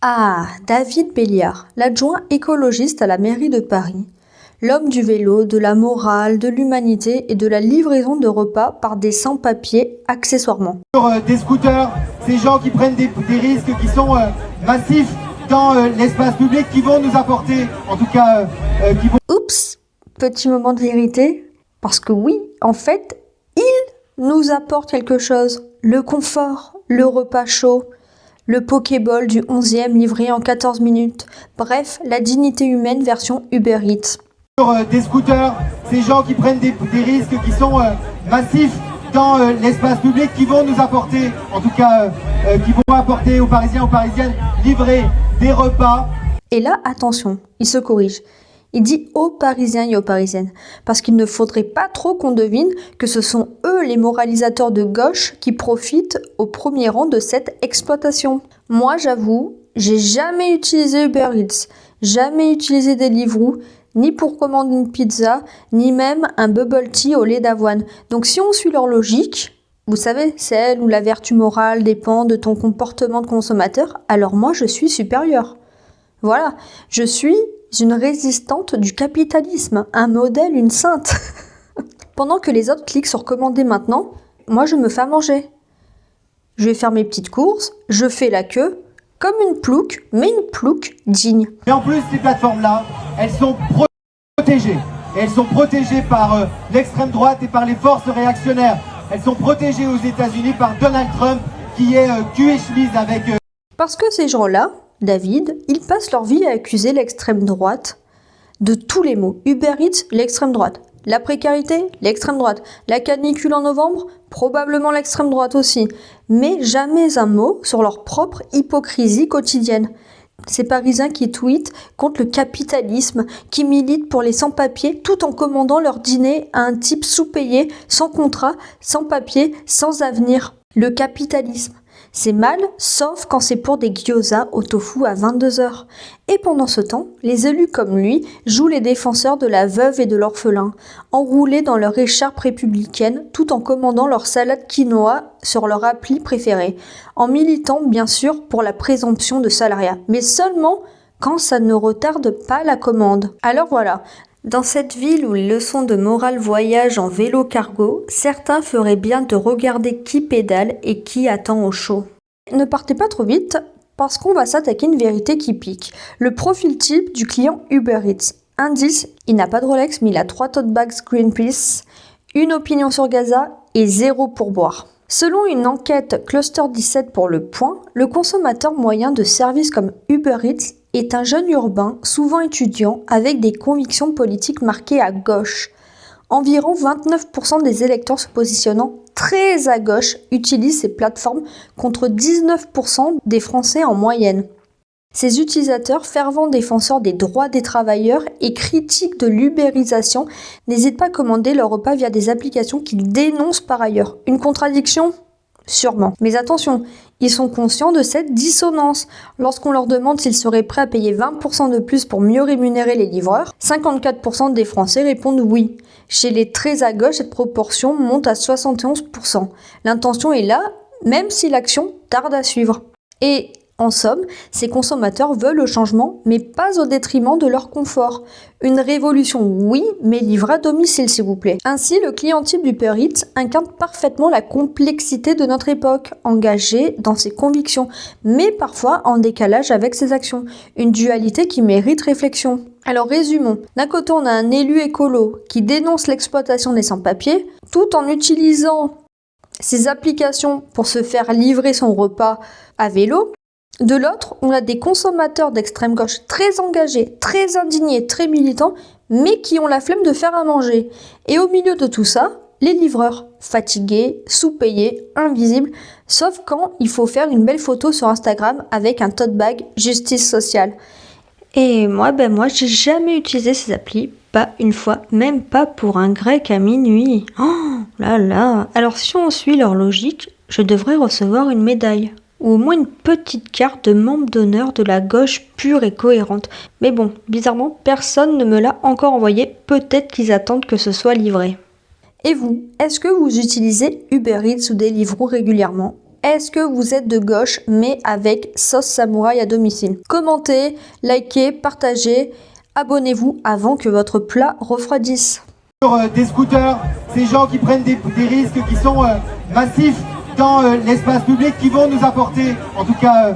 Ah, David Béliard, l'adjoint écologiste à la mairie de Paris. L'homme du vélo, de la morale, de l'humanité et de la livraison de repas par des sans-papiers accessoirement. Des scooters, ces gens qui prennent des risques qui sont massifs dans l'espace public, qui vont nous apporter, en tout cas, qui vont... Oups, petit moment de vérité, parce que oui, en fait, il nous apporte quelque chose. Le confort, le repas chaud, le Pokéball du 11e livré en 14 minutes. Bref, la dignité humaine version Uber Eats. Des scooters, ces gens qui prennent des risques qui sont massifs dans l'espace public, qui vont nous apporter, en tout cas, qui vont apporter aux Parisiens, aux Parisiennes, livrer des repas. Et là, attention, il se corrige. Il dit aux Parisiens et aux Parisiennes, parce qu'il ne faudrait pas trop qu'on devine que ce sont eux les moralisateurs de gauche qui profitent au premier rang de cette exploitation. Moi, j'avoue, j'ai jamais utilisé Uber Eats, jamais utilisé Deliveroo, ni pour commander une pizza, ni même un bubble tea au lait d'avoine. Donc si on suit leur logique, vous savez, celle où la vertu morale dépend de ton comportement de consommateur, alors moi je suis supérieure. Voilà, je suis une résistante du capitalisme, un modèle, une sainte. Pendant que les autres cliquent sur commander maintenant, moi je me fais à manger. Je vais faire mes petites courses, je fais la queue, comme une plouc, mais une plouc digne. Et en plus, ces plateformes-là, elles sont protégées. Et elles sont protégées par l'extrême droite et par les forces réactionnaires. Elles sont protégées aux États-Unis par Donald Trump, qui est cul et chemise avec... Parce que ces gens-là, David, ils passent leur vie à accuser l'extrême droite de tous les maux. Uber Eats, l'extrême droite. La précarité, l'extrême droite. La canicule en novembre, probablement l'extrême droite aussi. Mais jamais un mot sur leur propre hypocrisie quotidienne. Ces Parisiens qui tweetent contre le capitalisme, qui militent pour les sans-papiers tout en commandant leur dîner à un type sous-payé, sans contrat, sans papier, sans avenir. Le capitalisme. C'est mal, sauf quand c'est pour des gyozas au tofu à 22h. Et pendant ce temps, les élus comme lui jouent les défenseurs de la veuve et de l'orphelin, enroulés dans leur écharpe républicaine tout en commandant leur salade quinoa sur leur appli préférée, en militant bien sûr pour la présomption de salariat, mais seulement quand ça ne retarde pas la commande. Alors voilà. Dans cette ville où les leçons de morale voyagent en vélo cargo, certains feraient bien de regarder qui pédale et qui attend au chaud. Ne partez pas trop vite, parce qu'on va s'attaquer à une vérité qui pique. Le profil type du client Uber Eats. Indice, il n'a pas de Rolex mais il a 3 tote bags Greenpeace, une opinion sur Gaza et 0 pourboire. Selon une enquête Cluster 17 pour Le Point, le consommateur moyen de services comme Uber Eats est un jeune urbain, souvent étudiant, avec des convictions politiques marquées à gauche. Environ 29% des électeurs se positionnant très à gauche utilisent ces plateformes contre 19% des Français en moyenne. Ces utilisateurs, fervents défenseurs des droits des travailleurs et critiques de l'ubérisation, n'hésitent pas à commander leur repas via des applications qu'ils dénoncent par ailleurs. Une contradiction ? Sûrement. Mais attention, ils sont conscients de cette dissonance. Lorsqu'on leur demande s'ils seraient prêts à payer 20% de plus pour mieux rémunérer les livreurs, 54% des Français répondent oui. Chez les très à gauche, cette proportion monte à 71%. L'intention est là, même si l'action tarde à suivre. Et en somme, ces consommateurs veulent le changement, mais pas au détriment de leur confort. Une révolution, oui, mais livrée à domicile, s'il vous plaît. Ainsi, le client type d'Uber Eats incarne parfaitement la complexité de notre époque, engagé dans ses convictions, mais parfois en décalage avec ses actions. Une dualité qui mérite réflexion. Alors résumons. D'un côté, on a un élu écolo qui dénonce l'exploitation des sans-papiers, tout en utilisant ses applications pour se faire livrer son repas à vélo. De l'autre, on a des consommateurs d'extrême gauche très engagés, très indignés, très militants, mais qui ont la flemme de faire à manger. Et au milieu de tout ça, les livreurs, fatigués, sous-payés, invisibles, sauf quand il faut faire une belle photo sur Instagram avec un tote bag justice sociale. Et moi, j'ai jamais utilisé ces applis, pas une fois, même pas pour un grec à minuit. Oh là là. Alors si on suit leur logique, je devrais recevoir une médaille. Ou au moins une petite carte de membre d'honneur de la gauche pure et cohérente. Mais bon, bizarrement, personne ne me l'a encore envoyé, peut-être qu'ils attendent que ce soit livré. Et vous, est-ce que vous utilisez Uber Eats ou Deliveroo régulièrement ? Est-ce que vous êtes de gauche mais avec sauce samouraï à domicile? Commentez, likez, partagez, abonnez-vous avant que votre plat refroidisse. Sur des scooters, ces gens qui prennent des risques qui sont massifs dans l'espace public, qui vont nous apporter, en tout cas,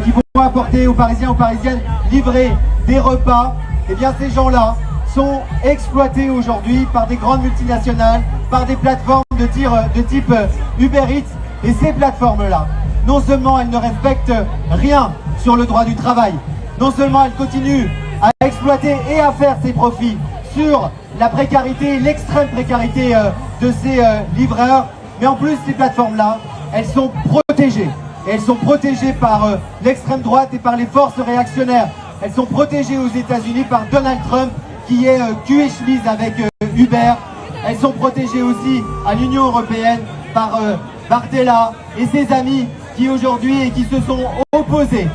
qui vont apporter aux Parisiens, aux Parisiennes, livrer des repas, eh bien ces gens-là sont exploités aujourd'hui par des grandes multinationales, par des plateformes de type Uber Eats. Et ces plateformes-là, non seulement elles ne respectent rien sur le droit du travail, non seulement elles continuent à exploiter et à faire ses profits sur la précarité, l'extrême précarité de ces livreurs, mais en plus ces plateformes-là, elles sont protégées. Et elles sont protégées par l'extrême droite et par les forces réactionnaires. Elles sont protégées aux États-Unis par Donald Trump, qui est cul et chemise avec Uber. Elles sont protégées aussi à l'Union européenne par Bardella et ses amis qui aujourd'hui et qui se sont opposés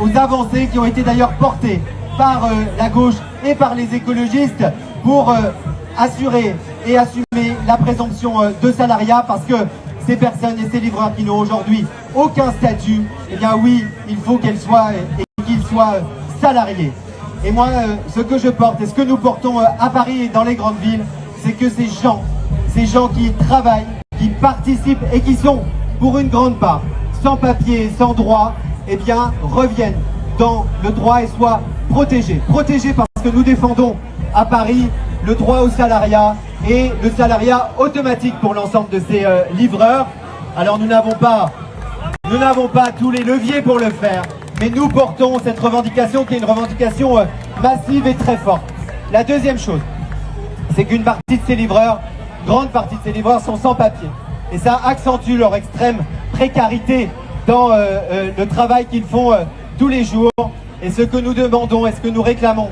aux avancées qui ont été d'ailleurs portées par la gauche et par les écologistes pour assurer et assumer la présomption de salariat, parce que ces personnes et ces livreurs qui n'ont aujourd'hui aucun statut, eh bien oui, il faut qu'ils soient salariés. Et moi, ce que je porte et ce que nous portons à Paris et dans les grandes villes, c'est que ces gens qui travaillent, qui participent et qui sont, pour une grande part, sans papier, sans droit, eh bien, reviennent dans le droit et soient protégés. Protégés parce que nous défendons à Paris le droit au salariat et le salariat automatique pour l'ensemble de ces livreurs. Alors nous n'avons pas tous les leviers pour le faire, mais nous portons cette revendication qui est une revendication massive et très forte. La deuxième chose, c'est qu'une partie de ces livreurs, grande partie de ces livreurs sont sans papier. Et ça accentue leur extrême précarité dans le travail qu'ils font tous les jours. Et ce que nous demandons et ce que nous réclamons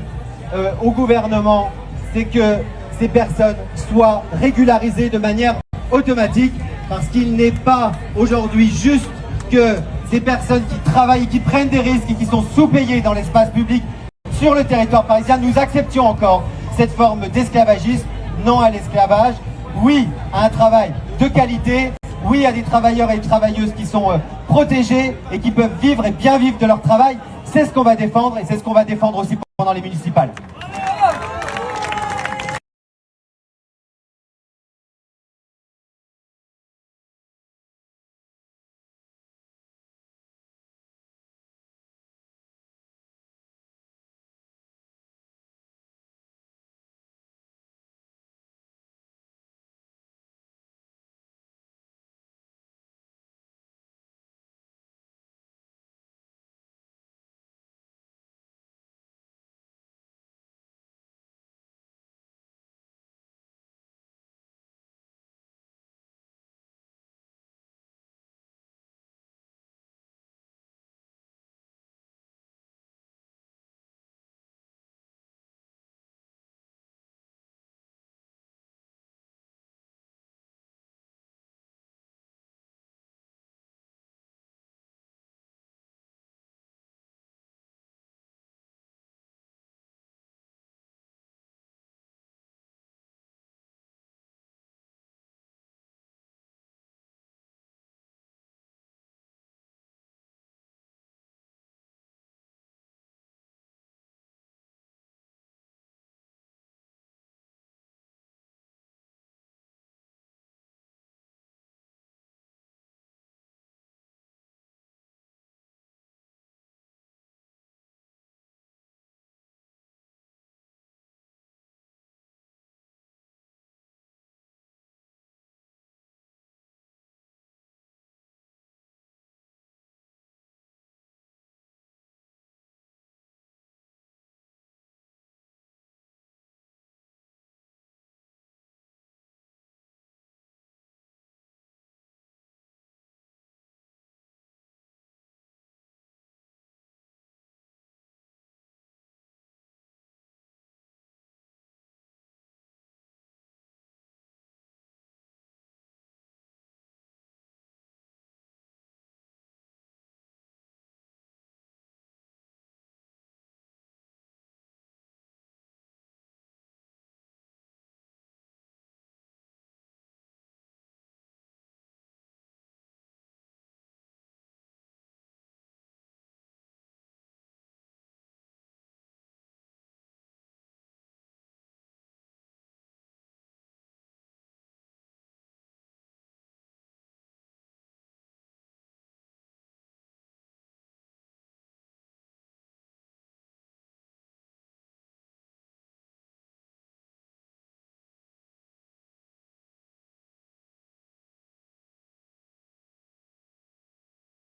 au gouvernement, c'est que ces personnes soient régularisées de manière automatique, parce qu'il n'est pas aujourd'hui juste que ces personnes qui travaillent, qui prennent des risques et qui sont sous-payées dans l'espace public sur le territoire parisien, nous acceptions encore cette forme d'esclavagisme. Non à l'esclavage, oui à un travail de qualité, oui à des travailleurs et des travailleuses qui sont protégés et qui peuvent vivre et bien vivre de leur travail. C'est ce qu'on va défendre et c'est ce qu'on va défendre aussi pendant les municipales.